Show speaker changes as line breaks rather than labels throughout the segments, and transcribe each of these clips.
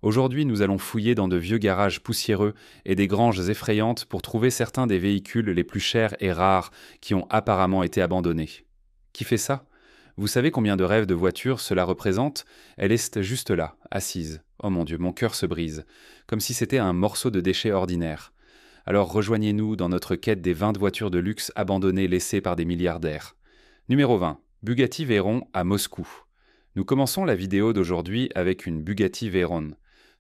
Aujourd'hui, nous allons fouiller dans de vieux garages poussiéreux et des granges effrayantes pour trouver certains des véhicules les plus chers et rares qui ont apparemment été abandonnés. Qui fait ça? Vous savez combien de rêves de voitures cela représente? Elle est juste là, assise. Oh mon Dieu, mon cœur se brise, comme si c'était un morceau de déchet ordinaire. Alors rejoignez-nous dans notre quête des 20 voitures de luxe abandonnées laissées par des milliardaires. Numéro 20. Bugatti Veyron à Moscou. Nous commençons la vidéo d'aujourd'hui avec une Bugatti Veyron.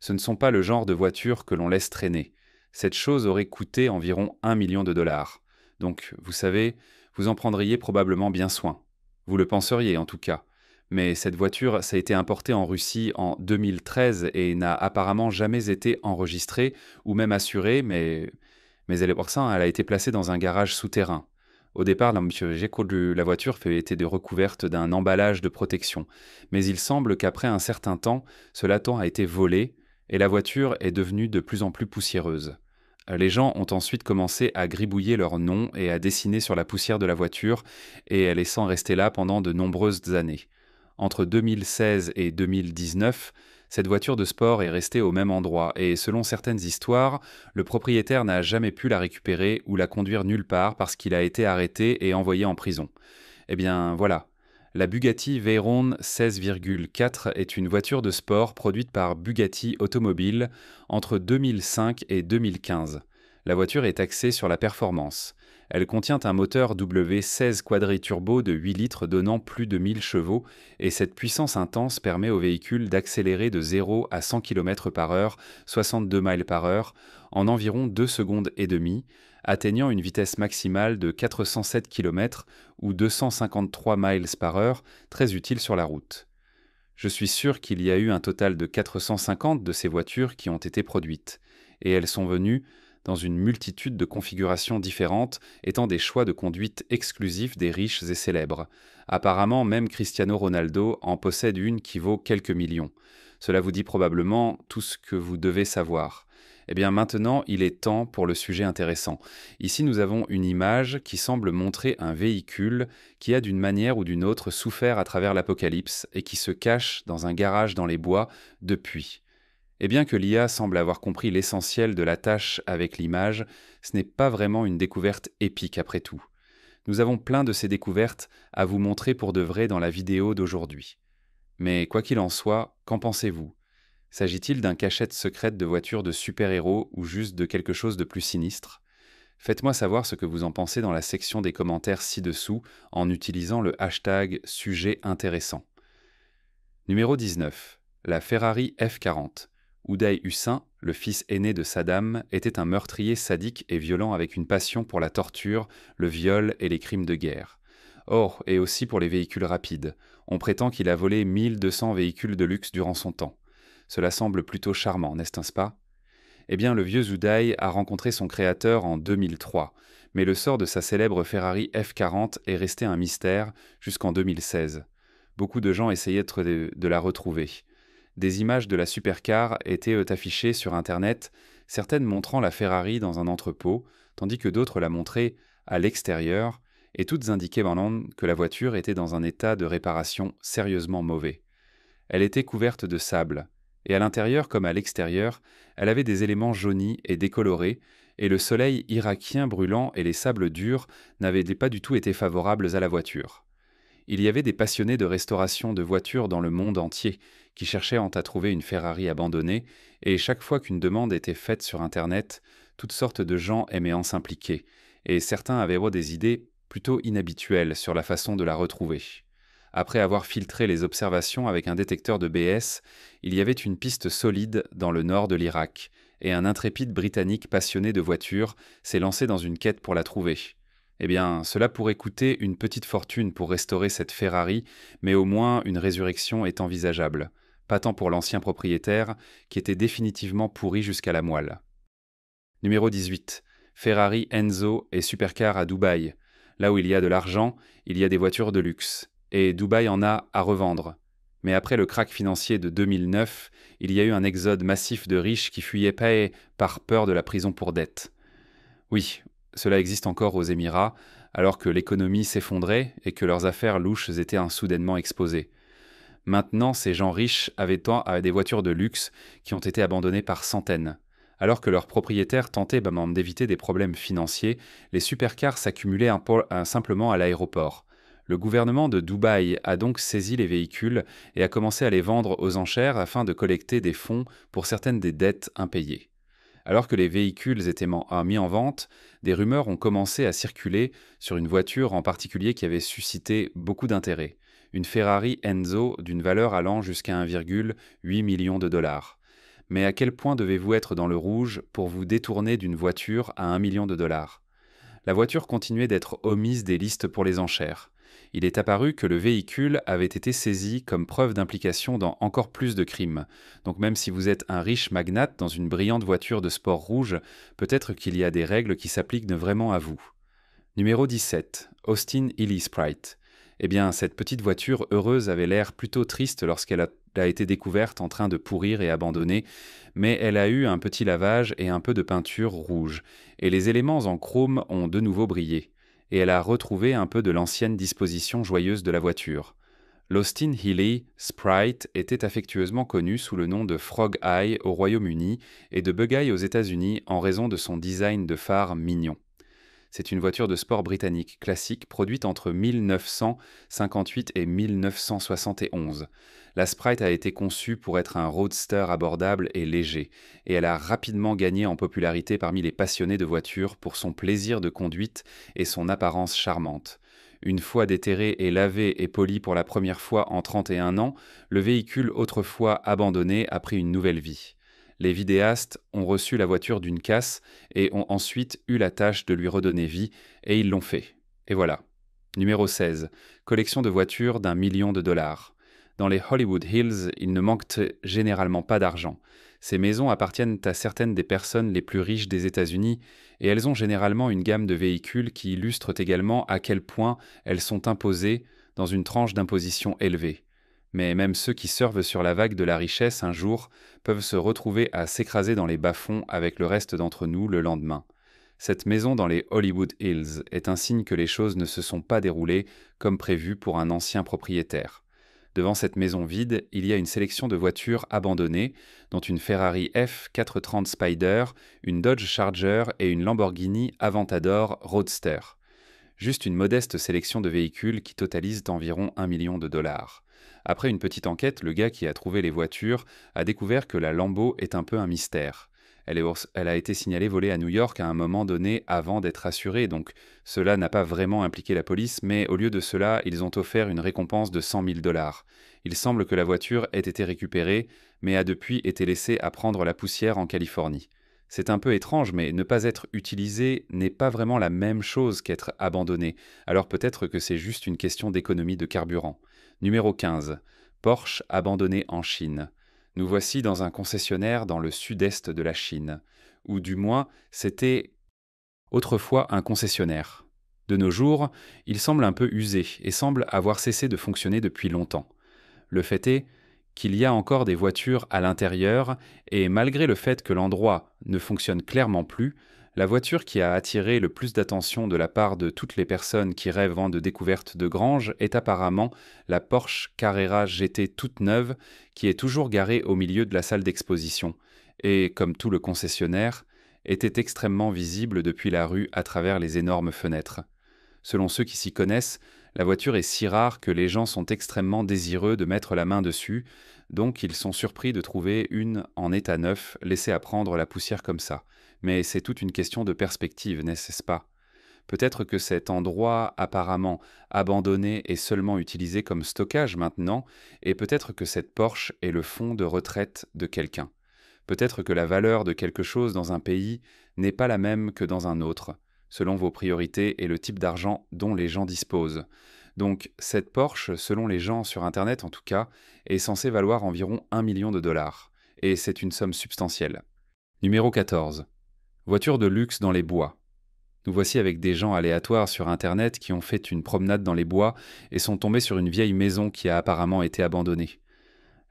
Ce ne sont pas le genre de voitures que l'on laisse traîner. Cette chose aurait coûté environ 1 million de dollars. Donc, vous savez, vous en prendriez probablement bien soin. Vous le penseriez en tout cas. Mais cette voiture, ça a été importé en Russie en 2013 et n'a apparemment jamais été enregistrée ou même assurée, mais elle est pour ça, elle a été placée dans un garage souterrain. Au départ, la voiture était recouverte d'un emballage de protection. Mais il semble qu'après un certain temps, ce laton a été volé et la voiture est devenue de plus en plus poussiéreuse. Les gens ont ensuite commencé à gribouiller leur nom et à dessiner sur la poussière de la voiture, et elle est sans rester là pendant de nombreuses années. Entre 2016 et 2019, cette voiture de sport est restée au même endroit, et selon certaines histoires, le propriétaire n'a jamais pu la récupérer ou la conduire nulle part parce qu'il a été arrêté et envoyé en prison. Eh bien voilà, la Bugatti Veyron 16,4 est une voiture de sport produite par Bugatti Automobile entre 2005 et 2015. La voiture est axée sur la performance. Elle contient un moteur W16 quadri-turbo de 8 litres donnant plus de 1000 chevaux et cette puissance intense permet au véhicule d'accélérer de 0 à 100 km/h, 62 miles par heure, en environ 2 secondes et demie, atteignant une vitesse maximale de 407 km ou 253 miles par heure, très utile sur la route. Je suis sûr qu'il y a eu un total de 450 de ces voitures qui ont été produites, et elles sont venues dans une multitude de configurations différentes, étant des choix de conduite exclusifs des riches et célèbres. Apparemment, même Cristiano Ronaldo en possède une qui vaut quelques millions. Cela vous dit probablement tout ce que vous devez savoir. Eh bien maintenant, il est temps pour le sujet intéressant. Ici, nous avons une image qui semble montrer un véhicule qui a d'une manière ou d'une autre souffert à travers l'apocalypse et qui se cache dans un garage dans les bois depuis. Et bien que l'IA semble avoir compris l'essentiel de la tâche avec l'image, ce n'est pas vraiment une découverte épique après tout. Nous avons plein de ces découvertes à vous montrer pour de vrai dans la vidéo d'aujourd'hui. Mais quoi qu'il en soit, qu'en pensez-vous? S'agit-il d'un cachette secrète de voiture de super-héros ou juste de quelque chose de plus sinistre? Faites-moi savoir ce que vous en pensez dans la section des commentaires ci-dessous en utilisant le hashtag sujet intéressant. Numéro 19. La Ferrari F40. Uday Hussein, le fils aîné de Saddam, était un meurtrier sadique et violent avec une passion pour la torture, le viol et les crimes de guerre. Or, et aussi pour les véhicules rapides. On prétend qu'il a volé 1200 véhicules de luxe durant son temps. Cela semble plutôt charmant, n'est-ce pas? Eh bien, le vieux Uday a rencontré son créateur en 2003, mais le sort de sa célèbre Ferrari F40 est resté un mystère jusqu'en 2016. Beaucoup de gens essayaient de la retrouver. Des images de la supercar étaient affichées sur Internet, certaines montrant la Ferrari dans un entrepôt, tandis que d'autres la montraient à l'extérieur, et toutes indiquaient maintenant que la voiture était dans un état de réparation sérieusement mauvais. Elle était couverte de sable, et à l'intérieur comme à l'extérieur, elle avait des éléments jaunis et décolorés, et le soleil irakien brûlant et les sables durs n'avaient pas du tout été favorables à la voiture. Il y avait des passionnés de restauration de voitures dans le monde entier qui cherchaient à trouver une Ferrari abandonnée, et chaque fois qu'une demande était faite sur Internet, toutes sortes de gens aimaient en s'impliquer, et certains avaient des idées plutôt inhabituelles sur la façon de la retrouver. Après avoir filtré les observations avec un détecteur de BS, il y avait une piste solide dans le nord de l'Irak, et un intrépide Britannique passionné de voitures s'est lancé dans une quête pour la trouver. Eh bien, cela pourrait coûter une petite fortune pour restaurer cette Ferrari, mais au moins une résurrection est envisageable. Pas tant pour l'ancien propriétaire, qui était définitivement pourri jusqu'à la moelle. Numéro 18. Ferrari Enzo et Supercar à Dubaï. Là où il y a de l'argent, il y a des voitures de luxe. Et Dubaï en a à revendre. Mais après le krach financier de 2009, il y a eu un exode massif de riches qui fuyaient par peur de la prison pour dette. Oui, cela existe encore aux Émirats, alors que l'économie s'effondrait et que leurs affaires louches étaient soudainement exposées. Maintenant, ces gens riches avaient tort à des voitures de luxe qui ont été abandonnées par centaines. Alors que leurs propriétaires tentaient d'éviter des problèmes financiers, les supercars s'accumulaient simplement à l'aéroport. Le gouvernement de Dubaï a donc saisi les véhicules et a commencé à les vendre aux enchères afin de collecter des fonds pour certaines des dettes impayées. Alors que les véhicules étaient mis en vente, des rumeurs ont commencé à circuler sur une voiture en particulier qui avait suscité beaucoup d'intérêt, une Ferrari Enzo d'une valeur allant jusqu'à 1,8 million de dollars. Mais à quel point devez-vous être dans le rouge pour vous détourner d'une voiture à 1 million de dollars? La voiture continuait d'être omise des listes pour les enchères. Il est apparu que le véhicule avait été saisi comme preuve d'implication dans encore plus de crimes. Donc même si vous êtes un riche magnate dans une brillante voiture de sport rouge, peut-être qu'il y a des règles qui s'appliquent vraiment à vous. Numéro 17. Austin Healey Sprite. Eh bien, cette petite voiture heureuse avait l'air plutôt triste lorsqu'elle a été découverte en train de pourrir et abandonnée, mais elle a eu un petit lavage et un peu de peinture rouge, et les éléments en chrome ont de nouveau brillé, et elle a retrouvé un peu de l'ancienne disposition joyeuse de la voiture. L'Austin Healey Sprite était affectueusement connue sous le nom de Frog Eye au Royaume-Uni et de Bug Eye aux États-Unis en raison de son design de phare mignon. C'est une voiture de sport britannique classique produite entre 1958 et 1971. La Sprite a été conçue pour être un roadster abordable et léger, et elle a rapidement gagné en popularité parmi les passionnés de voitures pour son plaisir de conduite et son apparence charmante. Une fois déterré et lavé et poli pour la première fois en 31 ans, le véhicule autrefois abandonné a pris une nouvelle vie. Les vidéastes ont reçu la voiture d'une casse et ont ensuite eu la tâche de lui redonner vie, et ils l'ont fait. Et voilà. Numéro 16. Collection de voitures d'1 million de dollars. Dans les Hollywood Hills, il ne manque généralement pas d'argent. Ces maisons appartiennent à certaines des personnes les plus riches des États-Unis, et elles ont généralement une gamme de véhicules qui illustrent également à quel point elles sont imposées dans une tranche d'imposition élevée. Mais même ceux qui surfent sur la vague de la richesse un jour peuvent se retrouver à s'écraser dans les bas-fonds avec le reste d'entre nous le lendemain. Cette maison dans les Hollywood Hills est un signe que les choses ne se sont pas déroulées comme prévu pour un ancien propriétaire. Devant cette maison vide, il y a une sélection de voitures abandonnées, dont une Ferrari F430 Spider, une Dodge Charger et une Lamborghini Aventador Roadster. Juste une modeste sélection de véhicules qui totalisent environ 1 million de dollars. Après une petite enquête, le gars qui a trouvé les voitures a découvert que la Lambo est un peu un mystère. Elle a été signalée volée à New York à un moment donné avant d'être assurée, donc cela n'a pas vraiment impliqué la police, mais au lieu de cela, ils ont offert une récompense de 100 000 dollars. Il semble que la voiture ait été récupérée, mais a depuis été laissée à prendre la poussière en Californie. C'est un peu étrange, mais ne pas être utilisé n'est pas vraiment la même chose qu'être abandonné, alors peut-être que c'est juste une question d'économie de carburant. Numéro 15. Porsche abandonné en Chine. Nous voici dans un concessionnaire dans le sud-est de la Chine, ou du moins c'était autrefois un concessionnaire. De nos jours, il semble un peu usé et semble avoir cessé de fonctionner depuis longtemps. Le fait est qu'il y a encore des voitures à l'intérieur et malgré le fait que l'endroit ne fonctionne clairement plus, la voiture qui a attiré le plus d'attention de la part de toutes les personnes qui rêvent de découvertes de grange est apparemment la Porsche Carrera GT toute neuve qui est toujours garée au milieu de la salle d'exposition et, comme tout le concessionnaire, était extrêmement visible depuis la rue à travers les énormes fenêtres. Selon ceux qui s'y connaissent, la voiture est si rare que les gens sont extrêmement désireux de mettre la main dessus, donc ils sont surpris de trouver une en état neuf laissée à prendre la poussière comme ça. Mais c'est toute une question de perspective, n'est-ce pas? Peut-être que cet endroit apparemment abandonné est seulement utilisé comme stockage maintenant, et peut-être que cette Porsche est le fonds de retraite de quelqu'un. Peut-être que la valeur de quelque chose dans un pays n'est pas la même que dans un autre, selon vos priorités et le type d'argent dont les gens disposent. Donc cette Porsche, selon les gens sur Internet en tout cas, est censée valoir environ 1 million de dollars, et c'est une somme substantielle. Numéro 14. Voiture de luxe dans les bois. Nous voici avec des gens aléatoires sur Internet qui ont fait une promenade dans les bois et sont tombés sur une vieille maison qui a apparemment été abandonnée.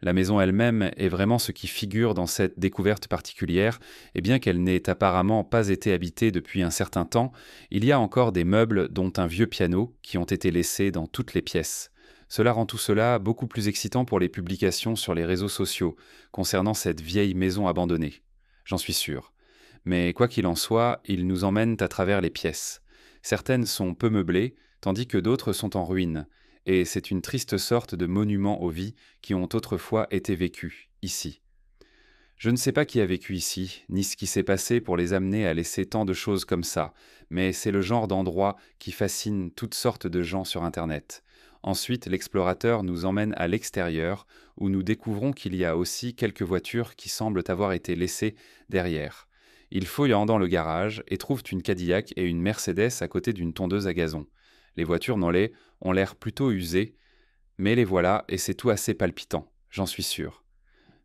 La maison elle-même est vraiment ce qui figure dans cette découverte particulière, et bien qu'elle n'ait apparemment pas été habitée depuis un certain temps, il y a encore des meubles dont un vieux piano qui ont été laissés dans toutes les pièces. Cela rend tout cela beaucoup plus excitant pour les publications sur les réseaux sociaux concernant cette vieille maison abandonnée. J'en suis sûr. Mais quoi qu'il en soit, ils nous emmènent à travers les pièces. Certaines sont peu meublées, tandis que d'autres sont en ruine, et c'est une triste sorte de monument aux vies qui ont autrefois été vécues, ici. Je ne sais pas qui a vécu ici, ni ce qui s'est passé pour les amener à laisser tant de choses comme ça, mais c'est le genre d'endroit qui fascine toutes sortes de gens sur Internet. Ensuite, l'explorateur nous emmène à l'extérieur, où nous découvrons qu'il y a aussi quelques voitures qui semblent avoir été laissées derrière. Ils fouillent dans le garage et trouvent une Cadillac et une Mercedes à côté d'une tondeuse à gazon. Les voitures ont l'air plutôt usées, mais les voilà et c'est tout assez palpitant, j'en suis sûr.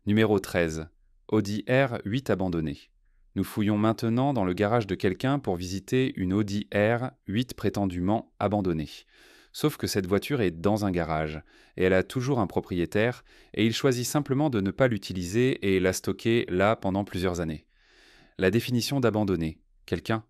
Numéro 13. Audi R8 abandonné. Nous fouillons maintenant dans le garage de quelqu'un pour visiter une Audi R8 prétendument abandonnée. Sauf que cette voiture est dans un garage, et elle a toujours un propriétaire, et il choisit simplement de ne pas l'utiliser et la stocker là pendant plusieurs années. La définition d'abandonné. Quelqu'un.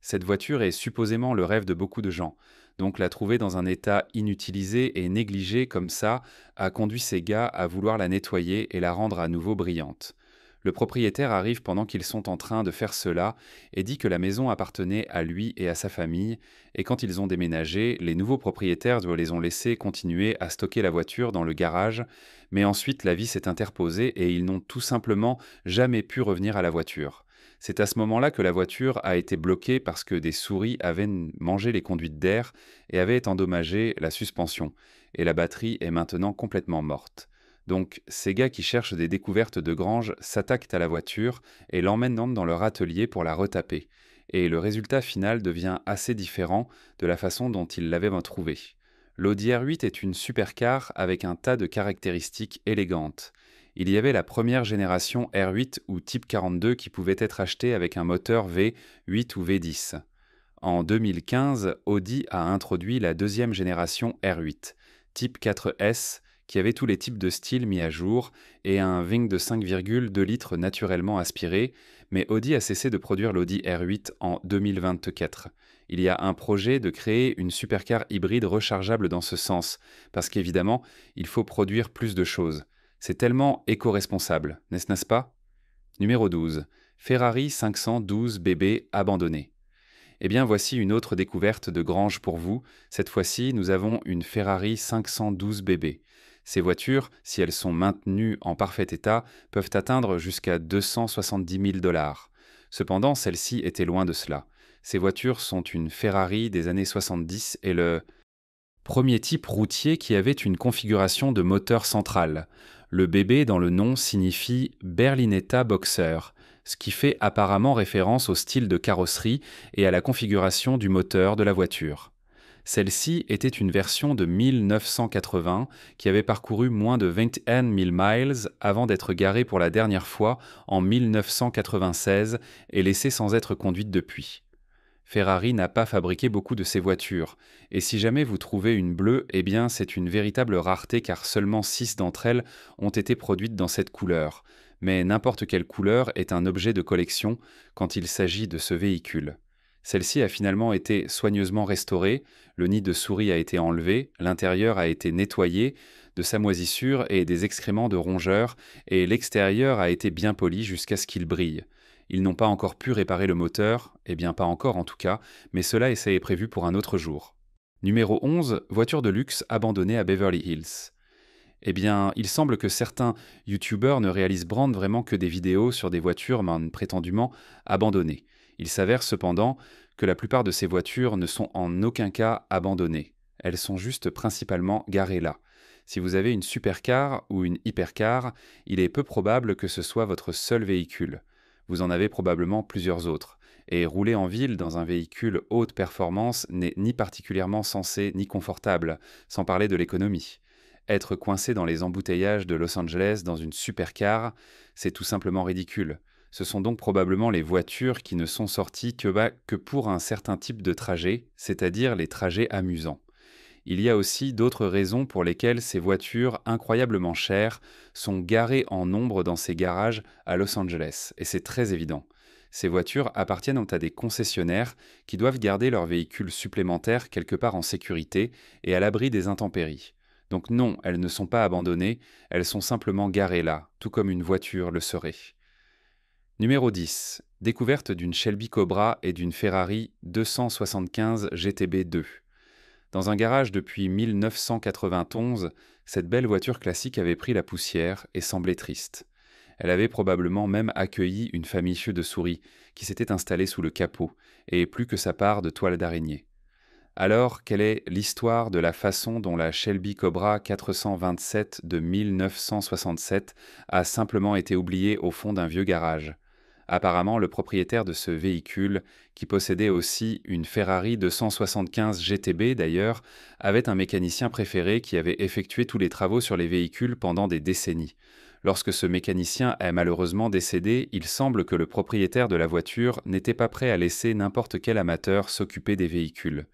Cette voiture est supposément le rêve de beaucoup de gens, donc la trouver dans un état inutilisé et négligé comme ça a conduit ces gars à vouloir la nettoyer et la rendre à nouveau brillante. Le propriétaire arrive pendant qu'ils sont en train de faire cela et dit que la maison appartenait à lui et à sa famille, et quand ils ont déménagé, les nouveaux propriétaires les ont laissés continuer à stocker la voiture dans le garage, mais ensuite la vie s'est interposée et ils n'ont tout simplement jamais pu revenir à la voiture. C'est à ce moment-là que la voiture a été bloquée parce que des souris avaient mangé les conduites d'air et avaient endommagé la suspension, et la batterie est maintenant complètement morte. Donc, ces gars qui cherchent des découvertes de grange s'attaquent à la voiture et l'emmènent dans leur atelier pour la retaper. Et le résultat final devient assez différent de la façon dont ils l'avaient trouvée. L'Audi R8 est une supercar avec un tas de caractéristiques élégantes. Il y avait la première génération R8 ou Type 42 qui pouvait être achetée avec un moteur V8 ou V10. En 2015, Audi a introduit la deuxième génération R8, Type 4S, qui avait tous les types de style mis à jour et un Ving de 5,2 litres naturellement aspiré, mais Audi a cessé de produire l'Audi R8 en 2024. Il y a un projet de créer une supercar hybride rechargeable dans ce sens, parce qu'évidemment, il faut produire plus de choses. C'est tellement éco-responsable, n'est-ce pas? Numéro 12. Ferrari 512 BB abandonné. Eh bien, voici une autre découverte de grange pour vous. Cette fois-ci, nous avons une Ferrari 512 BB. Ces voitures, si elles sont maintenues en parfait état, peuvent atteindre jusqu'à 270 000 $. Cependant, celle-ci était loin de cela. Ces voitures sont une Ferrari des années 70 et le premier type routier qui avait une configuration de moteur central. Le BB dans le nom signifie Berlinetta Boxer, ce qui fait apparemment référence au style de carrosserie et à la configuration du moteur de la voiture. Celle-ci était une version de 1980 qui avait parcouru moins de 21 000 miles avant d'être garée pour la dernière fois en 1996 et laissée sans être conduite depuis. Ferrari n'a pas fabriqué beaucoup de ces voitures, et si jamais vous trouvez une bleue, eh bien c'est une véritable rareté car seulement 6 d'entre elles ont été produites dans cette couleur. Mais n'importe quelle couleur est un objet de collection quand il s'agit de ce véhicule. Celle-ci a finalement été soigneusement restaurée, le nid de souris a été enlevé, l'intérieur a été nettoyé de sa moisissure et des excréments de rongeurs, et l'extérieur a été bien poli jusqu'à ce qu'il brille. Ils n'ont pas encore pu réparer le moteur, eh bien pas encore en tout cas, mais cela est prévu pour un autre jour. Numéro 11, voiture de luxe abandonnée à Beverly Hills. Eh bien, il semble que certains youtubeurs ne réalisent vraiment que des vidéos sur des voitures prétendument abandonnées. Il s'avère cependant que la plupart de ces voitures ne sont en aucun cas abandonnées. Elles sont juste principalement garées là. Si vous avez une supercar ou une hypercar, il est peu probable que ce soit votre seul véhicule. Vous en avez probablement plusieurs autres. Et rouler en ville dans un véhicule haute performance n'est ni particulièrement sensé ni confortable, sans parler de l'économie. Être coincé dans les embouteillages de Los Angeles dans une supercar, c'est tout simplement ridicule. Ce sont donc probablement les voitures qui ne sont sorties que pour un certain type de trajet, c'est-à-dire les trajets amusants. Il y a aussi d'autres raisons pour lesquelles ces voitures incroyablement chères sont garées en nombre dans ces garages à Los Angeles, et c'est très évident. Ces voitures appartiennent à des concessionnaires qui doivent garder leurs véhicules supplémentaires quelque part en sécurité et à l'abri des intempéries. Donc non, elles ne sont pas abandonnées, elles sont simplement garées là, tout comme une voiture le serait. Numéro 10. Découverte d'une Shelby Cobra et d'une Ferrari 275 GTB2. Dans un garage depuis 1991, cette belle voiture classique avait pris la poussière et semblait triste. Elle avait probablement même accueilli une famille de souris qui s'était installée sous le capot, et plus que sa part de toile d'araignée. Alors, quelle est l'histoire de la façon dont la Shelby Cobra 427 de 1967 a simplement été oubliée au fond d'un vieux garage? Apparemment, le propriétaire de ce véhicule, qui possédait aussi une Ferrari 275 GTB d'ailleurs, avait un mécanicien préféré qui avait effectué tous les travaux sur les véhicules pendant des décennies. Lorsque ce mécanicien est malheureusement décédé, il semble que le propriétaire de la voiture n'était pas prêt à laisser n'importe quel amateur s'occuper des véhicules.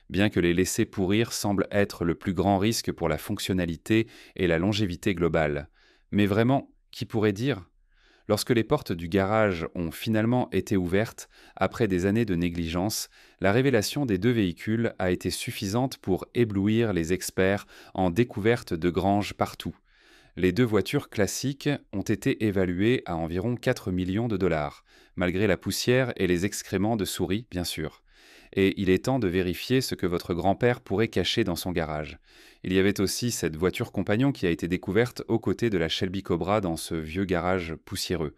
Bien que les laisser pourrir semble être le plus grand risque pour la fonctionnalité et la longévité globale. Mais vraiment, qui pourrait dire? Lorsque les portes du garage ont finalement été ouvertes, après des années de négligence, la révélation des deux véhicules a été suffisante pour éblouir les experts en découverte de granges partout. Les deux voitures classiques ont été évaluées à environ 4 millions de dollars, malgré la poussière et les excréments de souris, bien sûr. Et il est temps de vérifier ce que votre grand-père pourrait cacher dans son garage. Il y avait aussi cette voiture compagnon qui a été découverte aux côtés de la Shelby Cobra dans ce vieux garage poussiéreux.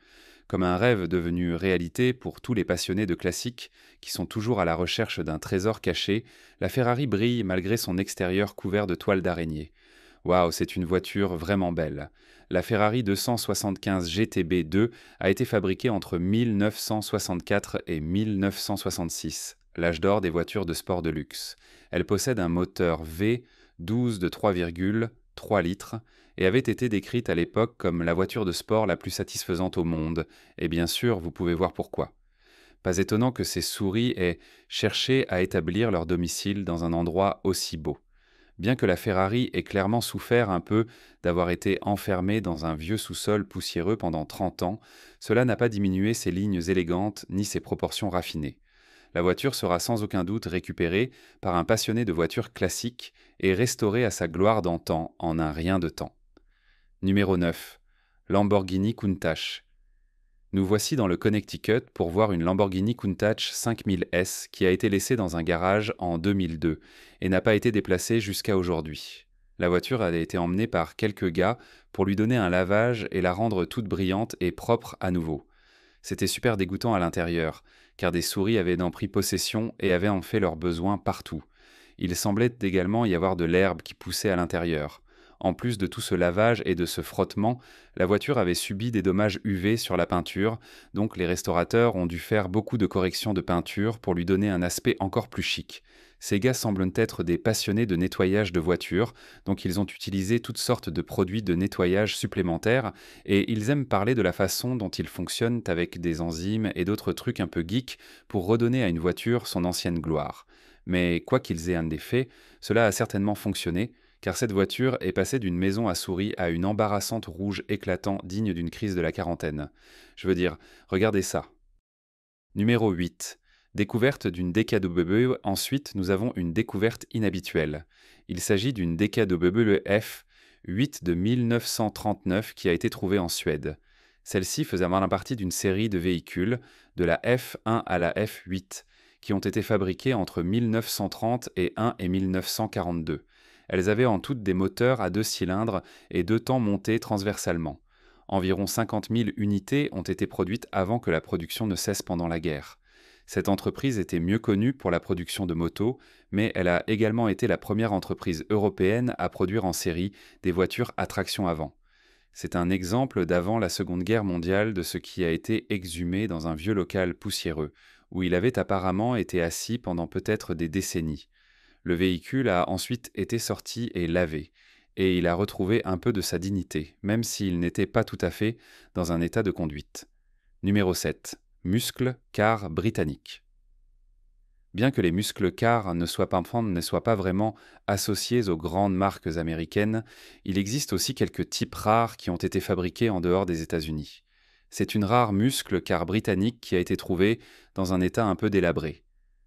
Comme un rêve devenu réalité pour tous les passionnés de classiques qui sont toujours à la recherche d'un trésor caché, la Ferrari brille malgré son extérieur couvert de toiles d'araignée. Waouh, c'est une voiture vraiment belle. La Ferrari 275 GTB2 a été fabriquée entre 1964 et 1966, l'âge d'or des voitures de sport de luxe. Elle possède un moteur V12 de 3,3 litres et avait été décrite à l'époque comme la voiture de sport la plus satisfaisante au monde, et bien sûr, vous pouvez voir pourquoi. Pas étonnant que ces souris aient cherché à établir leur domicile dans un endroit aussi beau. Bien que la Ferrari ait clairement souffert un peu d'avoir été enfermée dans un vieux sous-sol poussiéreux pendant 30 ans, cela n'a pas diminué ses lignes élégantes ni ses proportions raffinées. La voiture sera sans aucun doute récupérée par un passionné de voitures classiques et restaurée à sa gloire d'antan en un rien de temps. Numéro 9. Lamborghini Countach. Nous voici dans le Connecticut pour voir une Lamborghini Countach 5000S qui a été laissée dans un garage en 2002 et n'a pas été déplacée jusqu'à aujourd'hui. La voiture a été emmenée par quelques gars pour lui donner un lavage et la rendre toute brillante et propre à nouveau. C'était super dégoûtant à l'intérieur, car des souris avaient en pris possession et avaient en fait leurs besoins partout. Il semblait également y avoir de l'herbe qui poussait à l'intérieur. En plus de tout ce lavage et de ce frottement, la voiture avait subi des dommages UV sur la peinture, donc les restaurateurs ont dû faire beaucoup de corrections de peinture pour lui donner un aspect encore plus chic. Ces gars semblent être des passionnés de nettoyage de voitures, donc ils ont utilisé toutes sortes de produits de nettoyage supplémentaires, et ils aiment parler de la façon dont ils fonctionnent avec des enzymes et d'autres trucs un peu geeks pour redonner à une voiture son ancienne gloire. Mais quoi qu'ils aient un effet, cela a certainement fonctionné, car cette voiture est passée d'une maison à souris à une embarrassante rouge éclatant digne d'une crise de la quarantaine. Je veux dire, regardez ça. Numéro 8. Découverte d'une DKW. Ensuite, nous avons une découverte inhabituelle. Il s'agit d'une DKW F8 de 1939 qui a été trouvée en Suède. Celle-ci faisait partie d'une série de véhicules, de la F1 à la F8, qui ont été fabriqués entre 1930 et 1 et 1942. Elles avaient en toutes des moteurs à 2 cylindres et 2 temps montés transversalement. Environ 50 000 unités ont été produites avant que la production ne cesse pendant la guerre. Cette entreprise était mieux connue pour la production de motos, mais elle a également été la première entreprise européenne à produire en série des voitures à traction avant. C'est un exemple d'avant la Seconde Guerre mondiale de ce qui a été exhumé dans un vieux local poussiéreux, où il avait apparemment été assis pendant peut-être des décennies. Le véhicule a ensuite été sorti et lavé, et il a retrouvé un peu de sa dignité, même s'il n'était pas tout à fait dans un état de conduite. Numéro 7. Muscle car britannique. Bien que les muscles car ne soient pas vraiment associés aux grandes marques américaines, il existe aussi quelques types rares qui ont été fabriqués en dehors des États-Unis. C'est une rare muscle car britannique qui a été trouvée dans un état un peu délabré.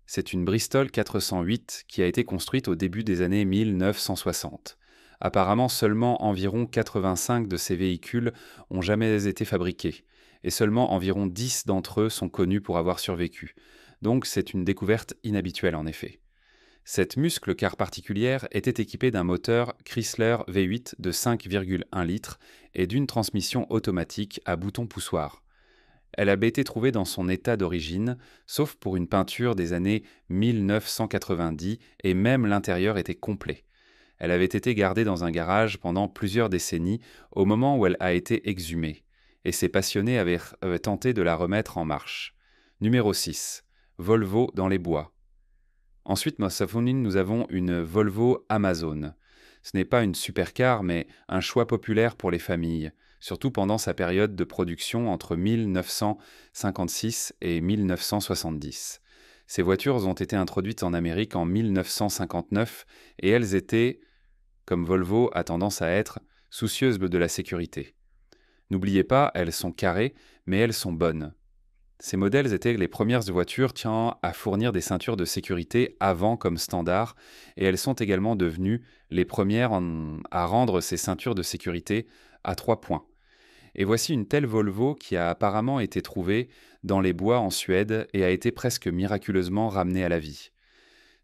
C'est une Bristol 408 qui a été construite au début des années 1960. Apparemment, seulement environ 85 de ces véhicules ont jamais été fabriqués, et seulement environ 10 d'entre eux sont connus pour avoir survécu. Donc c'est une découverte inhabituelle en effet. Cette muscle-car particulière était équipée d'un moteur Chrysler V8 de 5,1 litres et d'une transmission automatique à bouton poussoir. Elle avait été trouvée dans son état d'origine, sauf pour une peinture des années 1990, et même l'intérieur était complet. Elle avait été gardée dans un garage pendant plusieurs décennies au moment où elle a été exhumée, et ses passionnés avaient tenté de la remettre en marche. Numéro 6. Volvo dans les bois. Ensuite, nous avons une Volvo Amazon. Ce n'est pas une supercar, mais un choix populaire pour les familles, surtout pendant sa période de production entre 1956 et 1970. Ces voitures ont été introduites en Amérique en 1959 et elles étaient, comme Volvo a tendance à être, soucieuses de la sécurité. N'oubliez pas, elles sont carrées, mais elles sont bonnes. Ces modèles étaient les premières voitures à fournir des ceintures de sécurité avant comme standard, et elles sont également devenues les premières à rendre ces ceintures de sécurité à 3 points. Et voici une telle Volvo qui a apparemment été trouvée dans les bois en Suède et a été presque miraculeusement ramenée à la vie.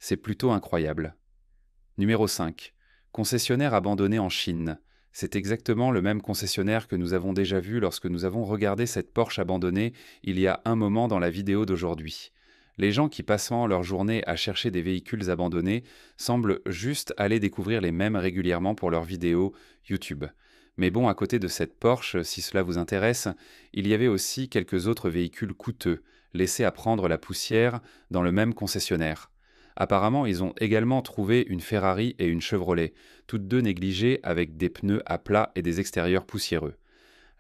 C'est plutôt incroyable. Numéro 5. Concessionnaire abandonné en Chine. C'est exactement le même concessionnaire que nous avons déjà vu lorsque nous avons regardé cette Porsche abandonnée il y a un moment dans la vidéo d'aujourd'hui. Les gens qui passent leur journée à chercher des véhicules abandonnés semblent juste aller découvrir les mêmes régulièrement pour leurs vidéos YouTube. Mais bon, à côté de cette Porsche, si cela vous intéresse, il y avait aussi quelques autres véhicules coûteux, laissés à prendre la poussière dans le même concessionnaire. Apparemment, ils ont également trouvé une Ferrari et une Chevrolet, toutes deux négligées avec des pneus à plat et des extérieurs poussiéreux.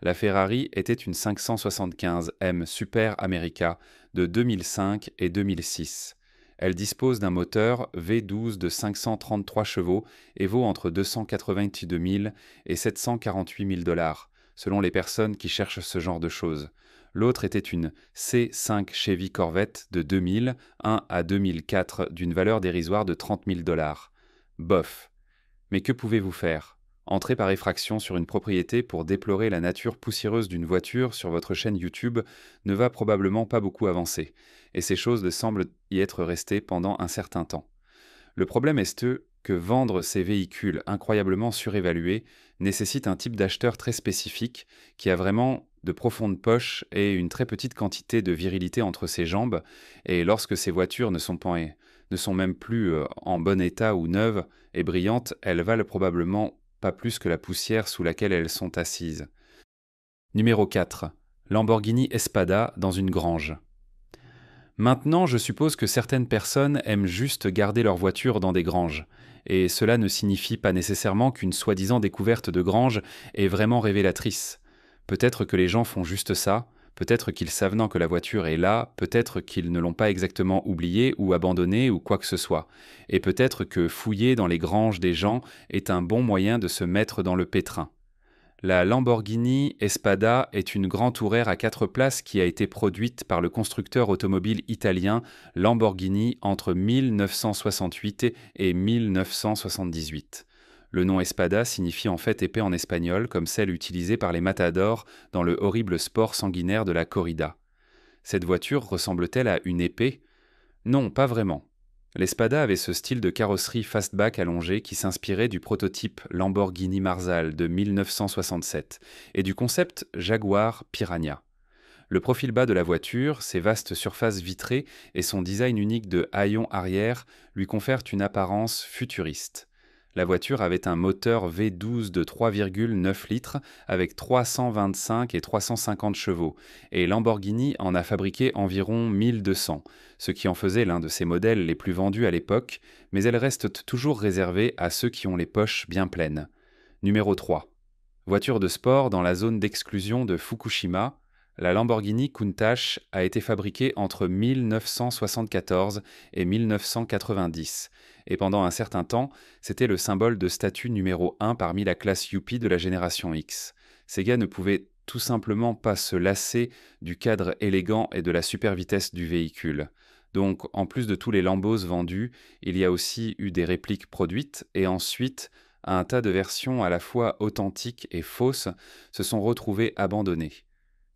La Ferrari était une 575 M Super America de 2005 et 2006. Elle dispose d'un moteur V12 de 533 chevaux et vaut entre 282 000 et 748 000 $, selon les personnes qui cherchent ce genre de choses. L'autre était une C5 Chevy Corvette de 2001 à 2004 d'une valeur dérisoire de 30 000 $. Bof. Mais que pouvez-vous faire ? Entrer par effraction sur une propriété pour déplorer la nature poussiéreuse d'une voiture sur votre chaîne YouTube ne va probablement pas beaucoup avancer, et ces choses semblent y être restées pendant un certain temps. Le problème est que vendre ces véhicules incroyablement surévalués nécessite un type d'acheteur très spécifique qui a vraiment de profondes poches et une très petite quantité de virilité entre ses jambes, et lorsque ces voitures ne sont même plus en bon état ou neuves et brillantes, elles valent probablement pas plus que la poussière sous laquelle elles sont assises. Numéro 4. Lamborghini Espada dans une grange. Maintenant, je suppose que certaines personnes aiment juste garder leur voiture dans des granges, et cela ne signifie pas nécessairement qu'une soi-disant découverte de grange est vraiment révélatrice. Peut-être que les gens font juste ça, peut-être qu'ils savent que la voiture est là, peut-être qu'ils ne l'ont pas exactement oubliée ou abandonnée ou quoi que ce soit, et peut-être que fouiller dans les granges des gens est un bon moyen de se mettre dans le pétrin. La Lamborghini Espada est une grande tourère à 4 places qui a été produite par le constructeur automobile italien Lamborghini entre 1968 et 1978. Le nom Espada signifie en fait épée en espagnol, comme celle utilisée par les matadors dans le horrible sport sanguinaire de la corrida. Cette voiture ressemble-t-elle à une épée ? Non, pas vraiment. L'Espada avait ce style de carrosserie fastback allongé qui s'inspirait du prototype Lamborghini Marzal de 1967 et du concept Jaguar Piranha. Le profil bas de la voiture, ses vastes surfaces vitrées et son design unique de haillons arrière lui confèrent une apparence futuriste. La voiture avait un moteur V12 de 3,9 litres avec 325 et 350 chevaux, et Lamborghini en a fabriqué environ 1200, ce qui en faisait l'un de ses modèles les plus vendus à l'époque, mais elle reste toujours réservée à ceux qui ont les poches bien pleines. Numéro 3. Voiture de sport dans la zone d'exclusion de Fukushima, la Lamborghini Countach a été fabriquée entre 1974 et 1990, et pendant un certain temps, c'était le symbole de statut numéro 1 parmi la classe Yuppie de la génération X. Ces gars ne pouvaient tout simplement pas se lasser du cadre élégant et de la super vitesse du véhicule. Donc, en plus de tous les Lambos vendus, il y a aussi eu des répliques produites et ensuite un tas de versions à la fois authentiques et fausses se sont retrouvées abandonnées.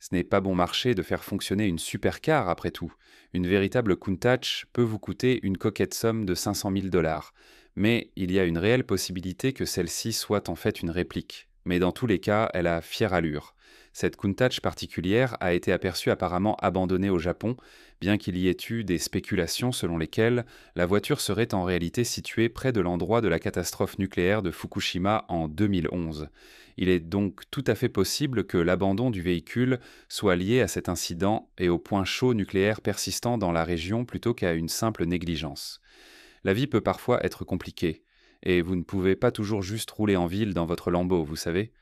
Ce n'est pas bon marché de faire fonctionner une supercar après tout. Une véritable Countach peut vous coûter une coquette somme de 500 000 dollars. Mais il y a une réelle possibilité que celle-ci soit en fait une réplique. Mais dans tous les cas, elle a fière allure. Cette Countach particulière a été aperçue apparemment abandonnée au Japon, bien qu'il y ait eu des spéculations selon lesquelles la voiture serait en réalité située près de l'endroit de la catastrophe nucléaire de Fukushima en 2011. Il est donc tout à fait possible que l'abandon du véhicule soit lié à cet incident et au point chaud nucléaire persistant dans la région plutôt qu'à une simple négligence. La vie peut parfois être compliquée, et vous ne pouvez pas toujours juste rouler en ville dans votre Lambo, vous savez.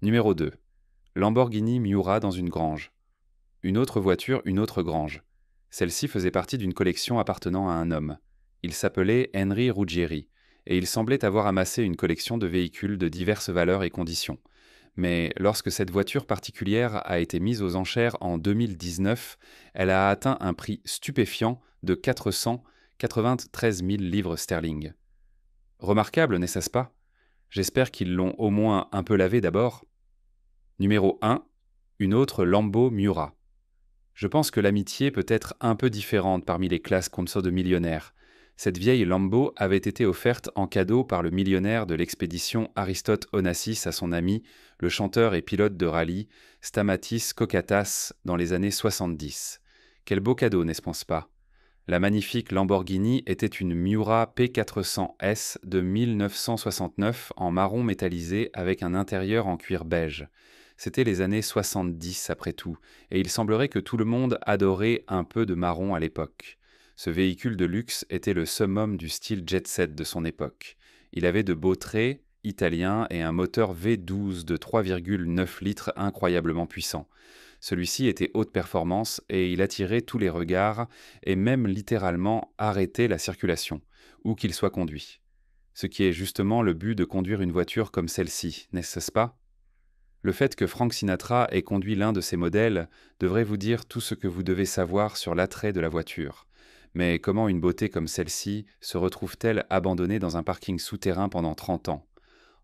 Numéro 2. Lamborghini Miura dans une grange. Une autre voiture, une autre grange. Celle-ci faisait partie d'une collection appartenant à un homme. Il s'appelait Henry Ruggieri, et il semblait avoir amassé une collection de véhicules de diverses valeurs et conditions. Mais lorsque cette voiture particulière a été mise aux enchères en 2019, elle a atteint un prix stupéfiant de 493 000 livres sterling. Remarquable, n'est-ce pas? J'espère qu'ils l'ont au moins un peu lavé d'abord. Numéro 1. Une autre Lambo Miura. Je pense que l'amitié peut être un peu différente parmi les classes conso de millionnaires. Cette vieille Lambo avait été offerte en cadeau par le millionnaire de l'expédition Aristote Onassis à son ami, le chanteur et pilote de rallye Stamatis Kokatas dans les années 70. Quel beau cadeau, n'est-ce pas? La magnifique Lamborghini était une Miura P400S de 1969 en marron métallisé avec un intérieur en cuir beige. C'était les années 70 après tout, et il semblerait que tout le monde adorait un peu de marron à l'époque. Ce véhicule de luxe était le summum du style jet-set de son époque. Il avait de beaux traits italiens et un moteur V12 de 3,9 litres incroyablement puissant. Celui-ci était haute performance et il attirait tous les regards et même littéralement arrêtait la circulation, où qu'il soit conduit. Ce qui est justement le but de conduire une voiture comme celle-ci, n'est-ce pas? Le fait que Frank Sinatra ait conduit l'un de ces modèles devrait vous dire tout ce que vous devez savoir sur l'attrait de la voiture. Mais comment une beauté comme celle-ci se retrouve-t-elle abandonnée dans un parking souterrain pendant 30 ans?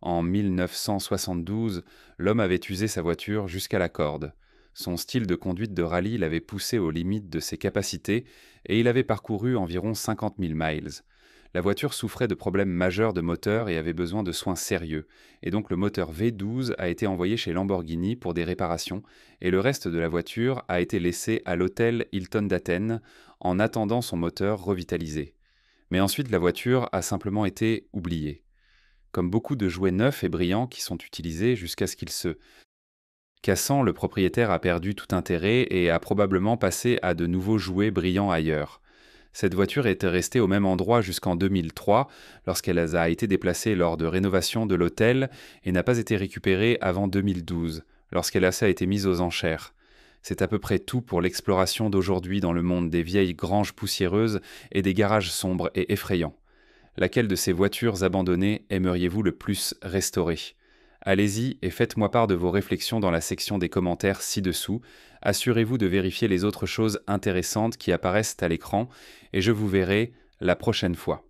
En 1972, l'homme avait usé sa voiture jusqu'à la corde. Son style de conduite de rallye l'avait poussé aux limites de ses capacités et il avait parcouru environ 50 000 miles. La voiture souffrait de problèmes majeurs de moteur et avait besoin de soins sérieux, et donc le moteur V12 a été envoyé chez Lamborghini pour des réparations, et le reste de la voiture a été laissé à l'hôtel Hilton d'Athènes en attendant son moteur revitalisé. Mais ensuite la voiture a simplement été oubliée, comme beaucoup de jouets neufs et brillants qui sont utilisés jusqu'à ce qu'ils se cassant, le propriétaire a perdu tout intérêt et a probablement passé à de nouveaux jouets brillants ailleurs. Cette voiture était restée au même endroit jusqu'en 2003, lorsqu'elle a été déplacée lors de rénovation de l'hôtel et n'a pas été récupérée avant 2012, lorsqu'elle a été mise aux enchères. C'est à peu près tout pour l'exploration d'aujourd'hui dans le monde des vieilles granges poussiéreuses et des garages sombres et effrayants. Laquelle de ces voitures abandonnées aimeriez-vous le plus restaurer? Allez-y et faites-moi part de vos réflexions dans la section des commentaires ci-dessous. Assurez-vous de vérifier les autres choses intéressantes qui apparaissent à l'écran et je vous verrai la prochaine fois.